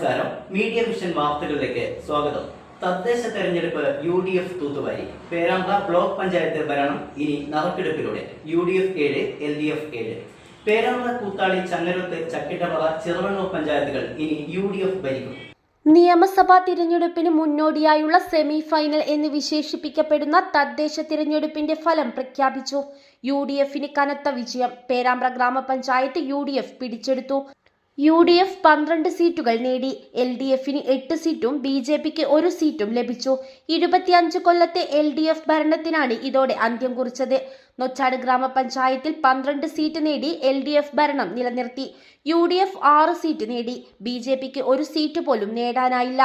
നമസ്കാരം. Media vision വാർത്തകളിലേക്ക് സ്വാഗതം. തദ്ദേശ തെരഞ്ഞെടുപ്പ് UDF തൂത്തുവാരി. പേരാമ്പ്ര ബ്ലോക്ക് പഞ്ചായത്ത് ഭരണം ഇനി നറുക്കെടുപ്പിലൂടെ. UDF 7, LDF 7. പേരാമ്പ്ര, കൂത്താളി, ചങ്ങരോത്ത്, ചക്കിട്ടപ്പറ, ചെറുവണ്ണൂർ പഞ്ചായത്തുകൾ ഇനി UDF ഭരിക്കും. നിയമസഭാ തിരഞ്ഞെടുപ്പിന് മുന്നോടിയായുള്ള സെമി ഫൈനൽ എന്ന് വിശേഷിപ്പിക്കപ്പെടുന്ന തദ്ദേശ തിരഞ്ഞെടുപ്പിന്റെ ഫലം പ്രഖ്യാപിച്ചു. UDFന് കനത്ത വിജയം. പേരാമ്പ്ര ഗ്രാമപഞ്ചായത്ത് UDF പിടിച്ചെടുത്തു. UDF 12 സീറ്റുകൾ നേടി. LDFന് 8 സീറ്റും BJPക്ക് 1 സീറ്റും ലഭിച്ചു. 25 കൊല്ലത്തെ LDF ഭരണത്തിനാണ് ഇതോടെ അന്ത്യം കുറിച്ചത്. നൊച്ചാട് ഗ്രാമപഞ്ചായത്തിൽ 12 സീറ്റ് നേടി LDF ഭരണം നിലനിർത്തി. UDF 6 സീറ്റ് നേടി. BJPക്ക് 1 സീറ്റ് പോലും നേടാനായില്ല.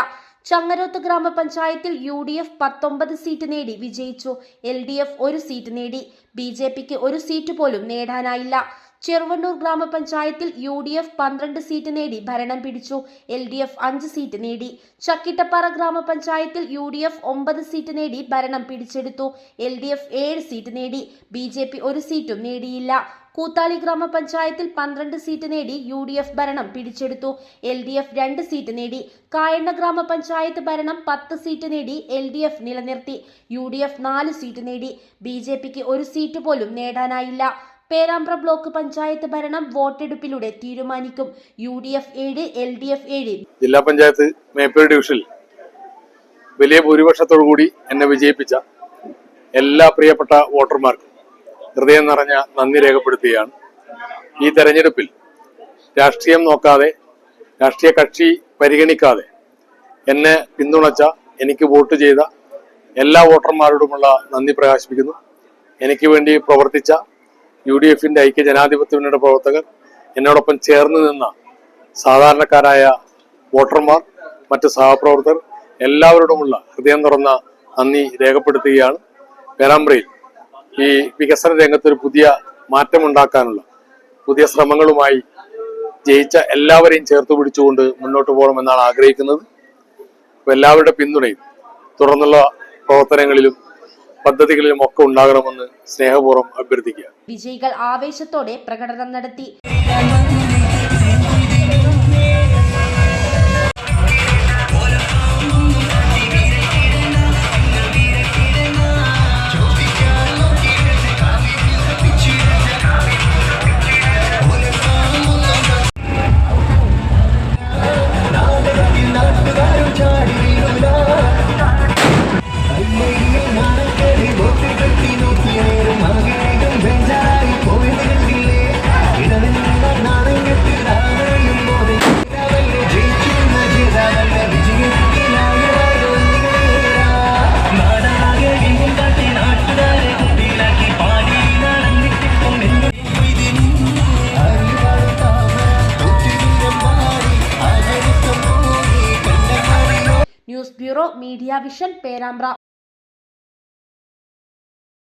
ചങ്ങരോത്ത് ഗ്രാമപഞ്ചായത്തിൽ UDF 19 സീറ്റ് നേടി വിജയിച്ചു. LDF 1 സീറ്റ് നേടി. BJPക്ക് 1 സീറ്റ് പോലും നേടാനായില്ല. ചെറുവണ്ണൂർ ഗ്രാമപഞ്ചായത്തിൽ UDF 12 സീറ്റ് നേടി ഭരണം പിടിച്ചു. LDF 5 സീറ്റ് നേടി. ചക്കിട്ടപ്പാറ ഗ്രാമപഞ്ചായത്തിൽ UDF 9 സീറ്റ് നേടി ഭരണം പിടിച്ചെടുത്തു. LDF 7 സീറ്റ് നേടി. BJP 1 സീറ്റും നേടിയില്ല. കൂത്താളി ഗ്രാമപഞ്ചായത്തിൽ 12 സീറ്റ് നേടി UDF ഭരണം പിടിച്ചെടുത്തു. LDF 2 സീറ്റ് നേടി. കായണ്ണ ഗ്രാമപഞ്ചായത്ത് ഭരണം 10 സീറ്റ് നേടി LDF നിലനിർത്തി. UDF 4 സീറ്റ് നേടി. BJPക്ക് 1 സീറ്റ് പോലും നേടാനായില്ല. പേരാമ്പ്ര ബ്ലോക്ക് പഞ്ചായത്ത് ഭരണം വോട്ടെടുപ്പിലൂടെ തീരുമാനിക്കും. UDF 7, LDF 7. ജില്ലാ പഞ്ചായത്ത് മേപ്പേർ ഡിവിഷനിൽ വലിയ ഭൂരിപക്ഷത്തോടുകൂടി എന്നെ വിജയിപ്പിച്ച എല്ലാ പ്രിയപ്പെട്ട വോട്ടർമാർക്കും ഹൃദയം നിറഞ്ഞ നന്ദി രേഖപ്പെടുത്തുകയാണ്. ഈ തെരഞ്ഞെടുപ്പിൽ രാഷ്ട്രീയം നോക്കാതെ, രാഷ്ട്രീയ കക്ഷി പരിഗണിക്കാതെ എന്നെ പിന്തുണച്ച, എനിക്ക് വോട്ട് ചെയ്ത എല്ലാ വോട്ടർമാരോടുമുള്ള നന്ദി പ്രകാശിപ്പിക്കുന്നു. എനിക്ക് വേണ്ടി പ്രവർത്തിച്ച UDFന്റെ ഐക്യ ജനാധിപത്യ മുന്നണിയുടെ പ്രവർത്തകർ, എന്നോടൊപ്പം ചേർന്ന് നിന്ന സാധാരണക്കാരായ വോട്ടർമാർ, മറ്റ് സഹപ്രവർത്തകർ എല്ലാവരോടുമുള്ള ഹൃദയം തുറന്ന നന്ദി രേഖപ്പെടുത്തുകയാണ്. പേരാമ്പ്രയിൽ ഈ വികസന രംഗത്തൊരു പുതിയ മാറ്റമുണ്ടാക്കാനുള്ള പുതിയ ശ്രമങ്ങളുമായി ജയിച്ച എല്ലാവരെയും ചേർത്ത് പിടിച്ചുകൊണ്ട് മുന്നോട്ട് പോകണമെന്നാണ് ആഗ്രഹിക്കുന്നത്. അപ്പോൾ എല്ലാവരുടെ പിന്തുണയും തുടർന്നുള്ള പ്രവർത്തനങ്ങളിലും പദ്ധതികളിലും ഒക്കെ ഉണ്ടാകണമെന്ന് സ്നേഹപൂർവ്വം അഭ്യർത്ഥിക്കുക. വിജയികൾ ആവേശത്തോടെ പ്രകടനം നടത്തി. News bureau, media vision, Perambra.